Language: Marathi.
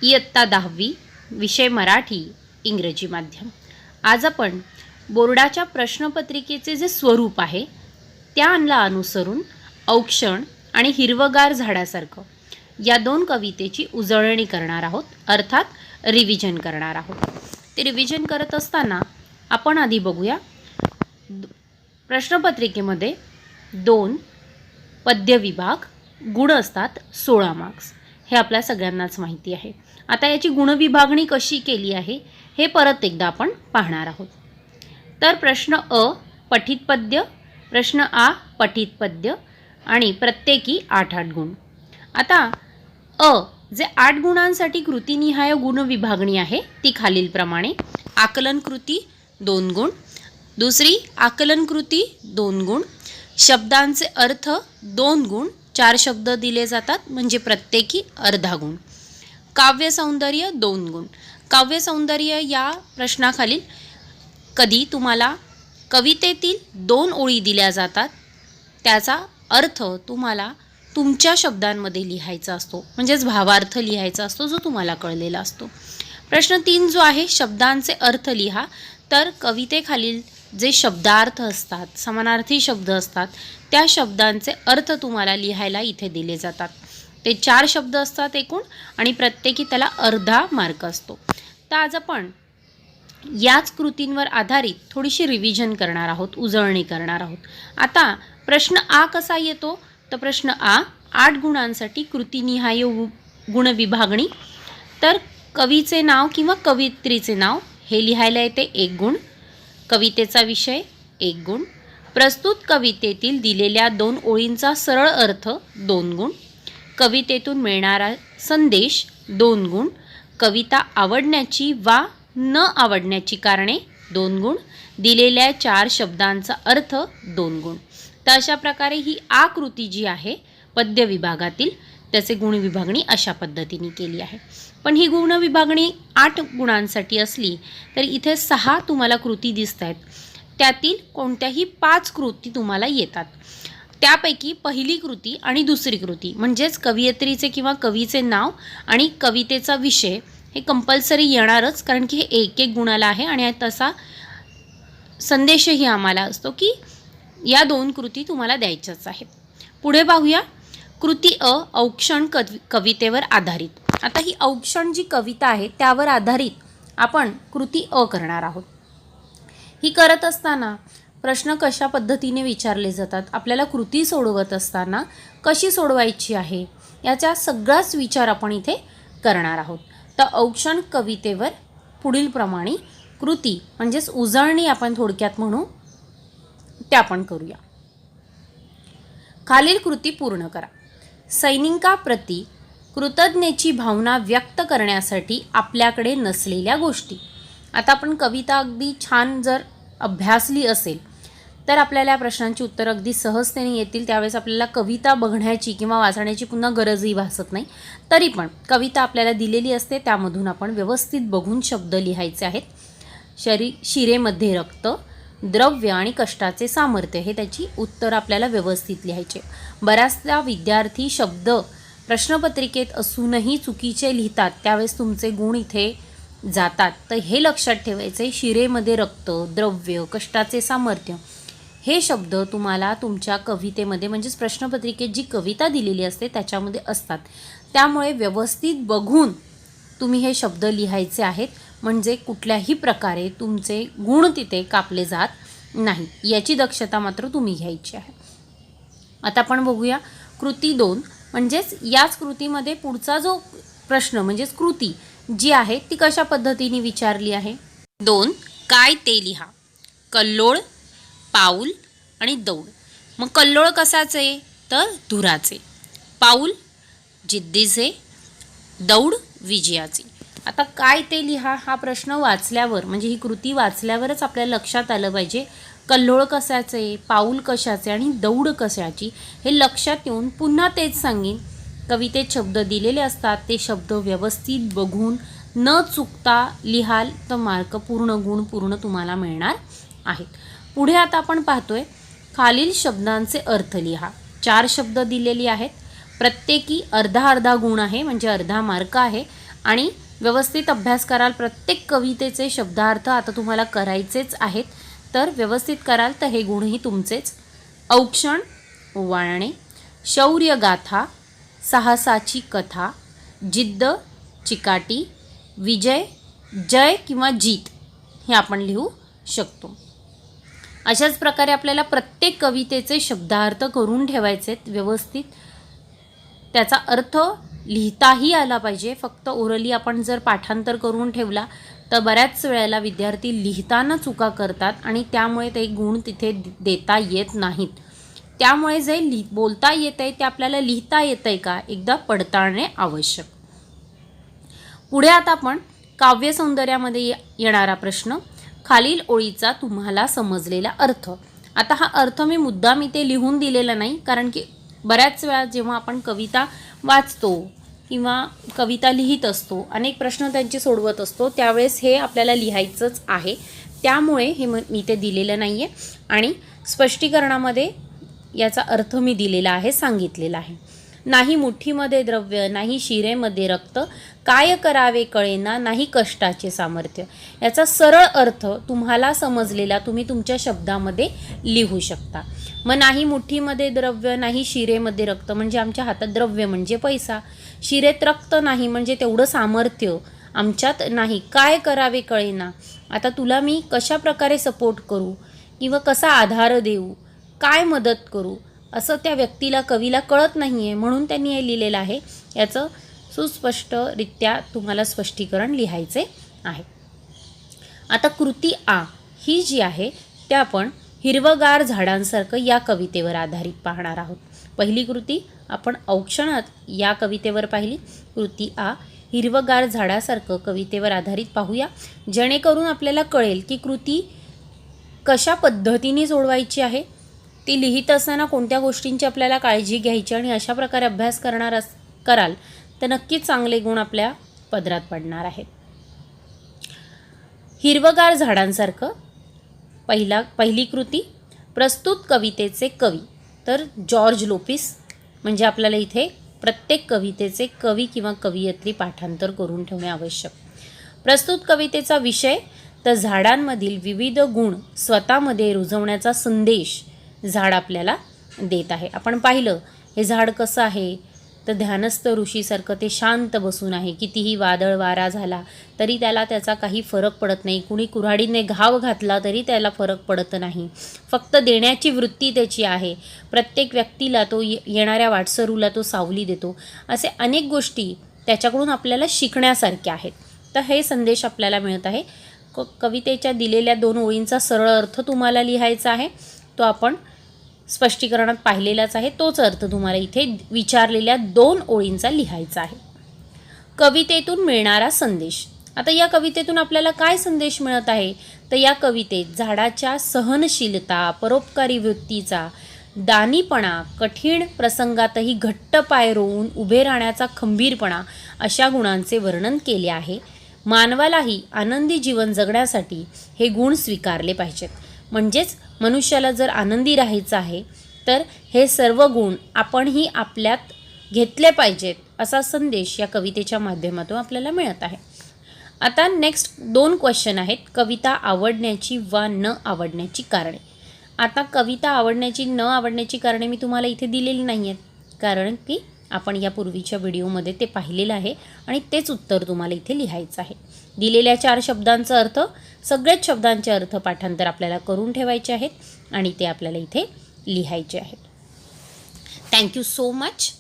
इयत्ता 10वी, विषय मराठी, इंग्रजी माध्यम. आज आपण बोर्डाच्या प्रश्नपत्रिकेचे जे स्वरूप आहे त्याला अनुसरून औक्षण आणि हिरवगार झाडासारखं या दोन कवितेची उजळणी करणार आहोत, अर्थात रिव्हिजन करणार आहोत. ते रिव्हिजन करत असताना आपण आधी बघूया, प्रश्नपत्रिकेमध्ये 2 पद्य विभाग, गुण असतात 16 मार्क्स. हे आपल्या सगळ्यांनाच माहिती आहे. आता याची गुणविभागणी कशी केली आहे हे परत एकदा आपण पाहणार आहोत. तर प्रश्न अ पठित पद्य, प्रश्न आ पठित पद्य आणि प्रत्येकी 8-8 गुण. आता अ जे 8 गुणांसाठी कृतीनिहाय गुण विभागणी आहे ती खालीलप्रमाणे: आकलन कृती 2 गुण, दुसरी आकलन कृती 2 गुण, शब्दांचे अर्थ 2 गुण, 4 शब्द दिले जातात म्हणजे प्रत्येकी अर्धा गुण, काव्य सौंदर्य 2 गुण. काव्य सौंदर्य या प्रश्नाखालील कधी तुम्हाला कवितेतील 2 ओळी दिल्या जातात, त्याचा अर्थ तुम्हाला तुमच्या शब्दांमध्ये लिहायचा असतो, म्हणजेच भावार्थ लिहायचा असतो जो तुम्हाला कळलेला असतो. प्रश्न 3 जो आहे शब्दांचे अर्थ लिहा, तर कवितेखालील जे शब्दार्थ असतात, समानार्थी शब्द असतात, त्या शब्दांचे अर्थ तुम्हाला लिहायला इथे दिले जातात. ते 4 शब्द असतात एकूण आणि प्रत्येकी त्याला अर्धा मार्क असतो. तर आज आपण याच कृतींवर आधारित थोडीशी रिव्हिजन करणार आहोत, उजळणी करणार आहोत. आता प्रश्न आ कसा येतो, तर प्रश्न आ 8 गुणांसाठी कृतीनिहाय गुण विभागणी. तर कवीचे नाव किंवा कवयित्रीचे नाव हे लिहायला येते 1 गुण, कवितेचा विषय 1 गुण, प्रस्तुत कवितेतील दिलेल्या 2 ओळींचा सरळ अर्थ 2 गुण, कवितेतून मिळणारा संदेश 2 गुण, कविता आवडण्याची वा न आवडण्याची कारणे 2 गुण, दिलेल्या 4 शब्दांचा अर्थ 2 गुण. तर अशा प्रकारे ही आकृती जी आहे पद्य विभागातील त्याचे गुण विभागणी अशा पद्धतीने केली आहे. पण ही गुण विभागणी 8 गुणांसाठी असली तर इथे 6 तुम्हाला कृती दिसत आहेत, त्यातील कोणत्याही 5 कृती तुम्हाला येतात. त्यापैकी पहिली कृती आणि दुसरी कृती म्हणजेच कवयित्रीचे किंवा कवीचे नाव आणि कवितेचा विषय हे कंपल्सरी येणारच, कारण की हे 1-1 गुणाला आहे आणि तसा संदेशही आम्हाला असतो की या 2 कृती तुम्हाला द्यायच्याच आहेत. पुढे पाहूया कृती अ औक्षण कवितेवर आधारित. आता ही औक्षण जी कविता आहे त्यावर आधारित आपण कृती अ करणार आहोत. ही करत असताना प्रश्न कशा पद्धतीने विचारले जातात, आपल्याला कृती सोडवत असताना कशी सोडवायची आहे याचा सगळाच विचार आपण इथे करणार आहोत. तर औक्षण कवितेवर पुढील प्रमाणे कृती म्हणजेच उजळणी आपण थोडक्यात म्हणू त्या आपण करूया. खालील कृती पूर्ण करा. सैनिकाप्रती कृतज्ञतेची भावना व्यक्त करण्यासाठी आपल्याकडे नसलेल्या गोष्टी. आता आपण कविता अगदी छान जर अभ्यासली असेल तर आपल्याला या प्रश्नांची उत्तर अगदी सहजतेने येतील. त्यावेळेस आपल्याला कविता बघण्याची किंवा वाचण्याची पुन्हा गरजही भासत नाही. तरी पण कविता आपल्याला दिलेली असते, त्यामधून आपण व्यवस्थित बघून शब्द लिहायचे आहेत. शिरेमध्ये रक्त, द्रव्य आणि कष्टाचे सामर्थ्य हे त्याची उत्तर आपल्याला व्यवस्थित लिहायचे. बऱ्याचदा विद्यार्थी शब्द प्रश्नपत्रिकेत असूनही चुकीचे लिहितात, त्यावेळेस तुमचे गुण इथे जातात. तर हे लक्षात ठेवायचे, शिरेमध्ये रक्त, द्रव्य, कष्टाचे सामर्थ्य हे शब्द तुम्हाला तुमच्या कवितेमध्ये म्हणजेच प्रश्नपत्रिकेत जी कविता दिलेली असते त्याच्यामध्ये असतात. त्यामुळे व्यवस्थित बघून तुम्ही हे शब्द लिहायचे आहेत, म्हणजे कुठल्याही प्रकारे तुमचे गुण तिथे कापले जात नाही, याची दक्षता मात्र तुम्ही घ्यायची आहे. आता आपण बघूया कृती 2 म्हणजेच याच कृतीमध्ये पुढचा जो प्रश्न म्हणजेच कृती जी आहे ती कशा पद्धतीने विचारली आहे. 2 काय ते लिहा. कल्लोळ, पाऊल आणि दौड. मग कल्लोळ कशाचे, तर धुराचे, पाऊल जिद्दीचे, दौड विजयाची. आता काय ते लिहा हा प्रश्न वाचल्यावर म्हणजे ही कृती वाचल्यावरच आपल्याला लक्षात आलं पाहिजे कल्लोळ कशाचे, पाऊल कशाचे आणि दौड कशाची. हे लक्षात येऊन पुन्हा तेच सांगेन, कवितेत शब्द दिलेले असतात ते शब्द व्यवस्थित बघून न चुकता लिहाल तर मार्क पूर्ण गुण पूर्ण तुम्हाला मिळणार आहेत. पुढे आता आपण पाहतोय खालील शब्दांचे अर्थ लिहा. 4 शब्द दिलेली आहेत, प्रत्येकी अर्धा अर्धा गुण आहे म्हणजे अर्धा मार्क आहे आणि व्यवस्थित अभ्यास कराल. प्रत्येक कवितेचे शब्दार्थ आता तुम्हाला करायचेच आहेत, तर व्यवस्थित कराल तर हे गुणही तुमचेच. औक्षण वाळणे, शौर्यगाथा, साहसाची कथा, जिद्द, चिकाटी, विजय, जय किंवा जीत हे आपण लिहू शकतो. अशाच प्रकारे आपल्याला प्रत्येक कवितेचे शब्दार्थ करून ठेवायचे आहेत व्यवस्थित. त्याचा अर्थ लिहिताही आला पाहिजे. फक्त ओरली आपण जर पाठांतर करून ठेवला तर बऱ्याच वेळेला विद्यार्थी लिहिताना चुका करतात आणि त्यामुळे ते गुण तिथे देता येत नाहीत. त्यामुळे जे बोलता येत आहे ते आपल्याला लिहिता येतं आहे का एकदा पडताळणे आवश्यक. पुढे आता आपण काव्यसौंदर्यामध्ये येणारा प्रश्न, खालील ओळीचा तुम्हाला समजलेला अर्थ. आता हा अर्थ मी मुद्दाम इथे लिहून दिलेला नाही, कारण की बऱ्याच वेळा जेव्हा आपण कविता वाचतो किंवा कविता लिहित असतो, अनेक प्रश्न त्यांचे सोडवत असतो, त्यावेळेस हे आपल्याला लिहायचंच आहे. त्यामुळे हे मी ते दिलेलं नाही आहे आणि स्पष्टीकरणामध्ये याचा अर्थ मी दिलेला आहे, सांगितलेला आहे. नाही मुठीमध्ये द्रव्य, नाही शिरेमध्ये रक्त, काय करावे कळेना, नाही कष्टाचे सामर्थ्य. याचा सरळ अर्थ तुम्हाला समजलेला तुम्ही तुमच्या शब्दामध्ये लिहू शकता. मग नाही मुठीमध्ये द्रव्य, नाही शिरेमध्ये रक्त म्हणजे आमच्या हातात द्रव्य म्हणजे पैसा, शिरेत रक्त नाही म्हणजे तेवढं सामर्थ्य आमच्यात नाही. काय करावे कळेना, आता तुला मी कशा प्रकारे सपोर्ट करू किंवा कसा आधार देऊ, काय मदत करू, असं त्या व्यक्तीला कवीला कळत नाही आहे, म्हणून त्यांनी हे लिहिलेलं आहे. याचं सुस्पष्टरित्या तुम्हाला स्पष्टीकरण लिहायचे आहे. आता कृती आ ही जी आहे त्या आपण हिरवगार झाडांसारखं या कवितेवर आधारित पाहणार आहोत. पहिली कृती आपण औक्षणात या कवितेवर पाहिली. कृती आ हिरवगार झाडासारखं कवितेवर आधारित पाहूया, जेणेकरून आपल्याला कळेल की कृती कशा पद्धतीने सोडवायची आहे, ती लिहित असताना कोणत्या गोष्टींची आपल्याला काळजी घ्यायची, आणि अशा प्रकारे अभ्यास कराल तर नक्कीच चांगले गुण आपल्या पदरात पडणार आहेत. हिरवगार झाडांसारखं पहिली कृती. प्रस्तुत कवितेचे कवी तर जॉर्ज लोपिस, म्हणजे आपल्याला इथे प्रत्येक कवितेचे कवी किंवा कवयित्री पाठांतर करून ठेवणे आवश्यक. प्रस्तुत कवितेचा विषय तर झाडांमधील विविध गुण स्वतःमध्ये रुजवण्याचा संदेश झाड आपल्याला देत आहे. आपण पाहिलं हे झाड कसं आहे तर ध्यानस्थ ऋषीसारखं ते शांत बसून आहे. कितीही वादळ वारा झाला तरी त्याचा काही फरक पडत नाही. कुणी कुऱ्हाडीने घाव घातला तरी त्याला फरक पडत नाही. फक्त देण्याची वृत्ती त्याची आहे. प्रत्येक व्यक्तीला तो येणाऱ्या वाटसरूला तो सावली देतो. असे अनेक गोष्टी त्याच्याकडून आपल्याला शिकण्यासारख्या आहेत. तर हे संदेश आपल्याला मिळत आहे. कवितेच्या दिलेल्या 2 ओळींचा सरळ अर्थ तुम्हाला लिहायचा आहे. तो आपण स्पष्टीकरणात पाहिलेलाच आहे. तोच अर्थ तुम्हाला इथे विचारलेल्या 2 ओळींचा लिहायचा आहे. कवितेतून मिळणारा संदेश. आता या कवितेतून आपल्याला काय संदेश मिळत आहे तर या कवितेत झाडाच्या सहनशीलता, परोपकारी वृत्तीचा, दानीपणा, कठीण प्रसंगातही घट्ट पाय रोवून उभे राहण्याचा खंबीरपणा अशा गुणांचे वर्णन केले आहे. मानवालाही आनंदी जीवन जगण्यासाठी हे गुण स्वीकारले पाहिजेत. म्हणजेच मनुष्याला जर आनंदी राहायचं आहे तर हे सर्व गुण आपणही आपल्यात घेतले पाहिजेत, असा संदेश या कवितेच्या माध्यमातून आपल्याला मिळत आहे. आता नेक्स्ट 2 क्वेश्चन आहेत. कविता आवडण्याची वा न आवडण्याची कारणे. आता कविता आवडण्याची न आवडण्याची कारणे मी तुम्हाला इथे दिलेली नाही आहेत, कारण की आपण या पूर्वीच्या व्हिडिओमध्ये ते पाहिलेलं आहे आणि तेच उत्तर तुम्हाला इथे लिहायचं आहे. दिलेल्या 4 शब्दांचा अर्थ, सगळेच शब्दांचे अर्थ पाठांतर आपल्याला करून ठेवायचे आहेत आणि ते आपल्याला इथे लिहायचे आहेत. Thank you so much.